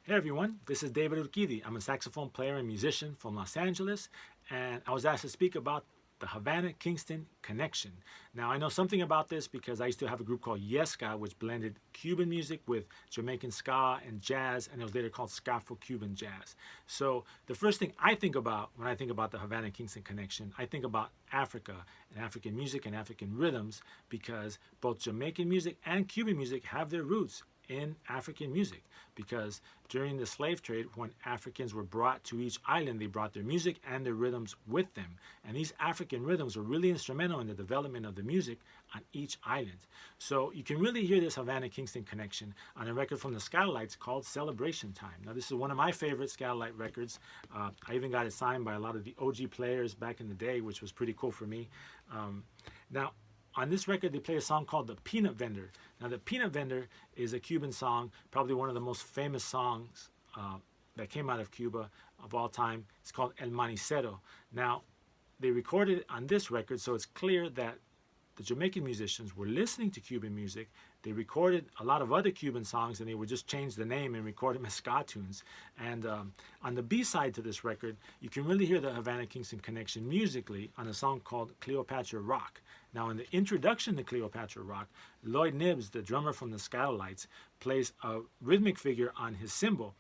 Hey everyone, this is David Urquidi. I'm a saxophone player and musician from Los Angeles, and I was asked to speak about the Havana-Kingston connection. Now, I know something about this because I used to have a group called Yeska, which blended Cuban music with Jamaican ska and jazz, and it was later called Ska-Afro-Cuban jazz. So the first thing I think about when I think about the Havana-Kingston connection, I think about Africa and African music and African rhythms, because both Jamaican music and Cuban music have their roots in African music, because during the slave trade, when Africans were brought to each island, they brought their music and their rhythms with them, and these African rhythms were really instrumental in the development of the music on each island. So you can really hear this Havana-Kingston connection on a record from the Skylights called Celebration Time. Now, this is one of my favorite Skylight records. I even got it signed by a lot of the OG players back in the day, which was pretty cool for me. Now, on this record, they play a song called The Peanut Vendor. Now, The Peanut Vendor is a Cuban song, probably one of the most famous songs that came out of Cuba of all time. It's called El Manicero. Now, they recorded it on this record, so it's clear that the Jamaican musicians were listening to Cuban music. They recorded a lot of other Cuban songs, and they would just change the name and record them as ska tunes. And on the B-side to this record, you can really hear the Havana-Kingston connection musically on a song called Cleopatra Rock. Now, in the introduction to Cleopatra Rock, Lloyd Knibbs, the drummer from the Skylights, plays a rhythmic figure on his cymbal.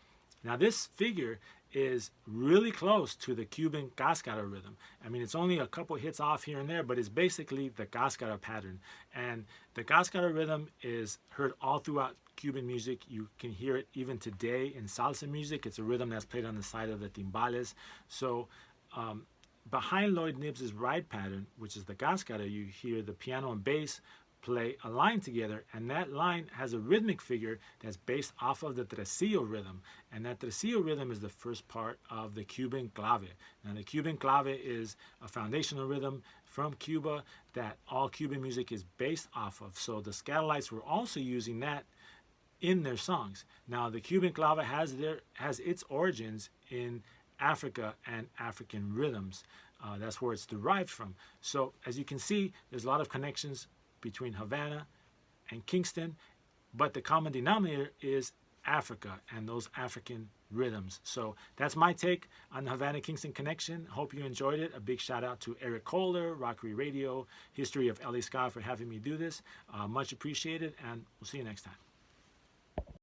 Now, this figure is really close to the Cuban cascara rhythm. I mean, it's only a couple hits off here and there, but it's basically the cascara pattern. And the cascara rhythm is heard all throughout Cuban music. You can hear it even today in salsa music. It's a rhythm that's played on the side of the timbales. So behind Lloyd Knibbs' ride pattern, which is the cascara, you hear the piano and bass play a line together, and that line has a rhythmic figure that's based off of the tresillo rhythm, and that tresillo rhythm is the first part of the Cuban clave. Now, the Cuban clave is a foundational rhythm from Cuba that all Cuban music is based off of, so the Skylights were also using that in their songs. Now, the Cuban clave has its origins in Africa and African rhythms. That's where it's derived from. So as you can see, there's a lot of connections between Havana and Kingston, but the common denominator is Africa and those African rhythms. So that's my take on the Havana-Kingston connection. Hope you enjoyed it. A big shout out to Eric Kohler, Rockery Radio, History of LA Ska for having me do this. Much appreciated, and we'll see you next time.